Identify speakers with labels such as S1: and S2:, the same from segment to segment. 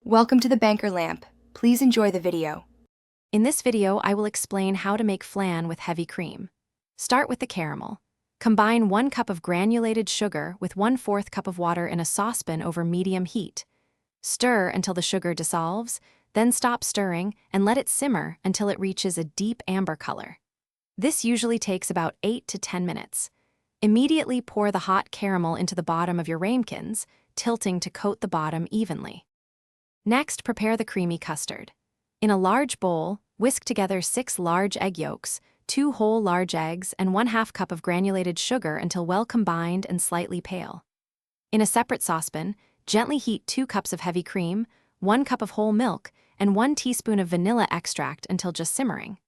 S1: Welcome to the Banker Lamp. Please enjoy the video.
S2: In this video, I will explain how to make flan with heavy cream. Start with the caramel. Combine 1 cup of granulated sugar with 1/4 cup of water in a saucepan over medium heat. Stir until the sugar dissolves, then stop stirring and let it simmer until it reaches a deep amber color. This usually takes about 8 to 10 minutes. Immediately pour the hot caramel into the bottom of your ramekins, tilting to coat the bottom evenly. Next, prepare the creamy custard. In a large bowl, whisk together 6 large egg yolks, 2 whole large eggs, and 1/2 cup of granulated sugar until well combined and slightly pale. In a separate saucepan, gently heat 2 cups of heavy cream, 1 cup of whole milk, and 1 teaspoon of vanilla extract until just simmering.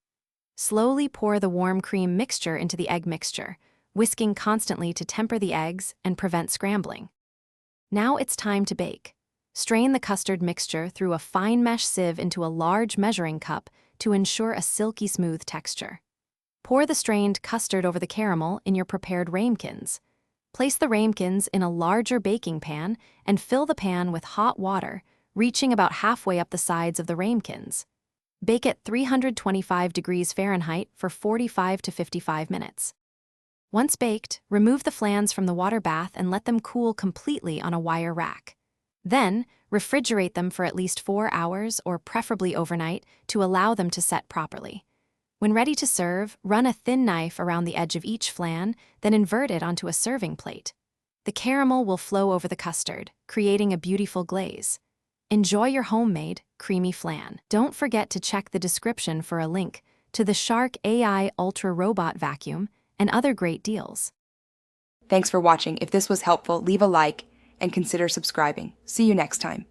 S2: Slowly pour the warm cream mixture into the egg mixture, whisking constantly to temper the eggs and prevent scrambling. Now it's time to bake. Strain the custard mixture through a fine mesh sieve into a large measuring cup to ensure a silky smooth texture. Pour the strained custard over the caramel in your prepared ramekins. Place the ramekins in a larger baking pan and fill the pan with hot water, reaching about halfway up the sides of the ramekins. Bake at 325 degrees Fahrenheit for 45 to 55 minutes. Once baked, remove the flans from the water bath and let them cool completely on a wire rack. Then, refrigerate them for at least 4 hours or preferably overnight to allow them to set properly. When ready to serve, run a thin knife around the edge of each flan, then invert it onto a serving plate. The caramel will flow over the custard, creating a beautiful glaze. Enjoy your homemade, creamy flan. Don't forget to check the description for a link to the Shark AI Ultra Robot Vacuum and other great deals.
S1: Thanks for watching. If this was helpful, leave a like and consider subscribing. See you next time.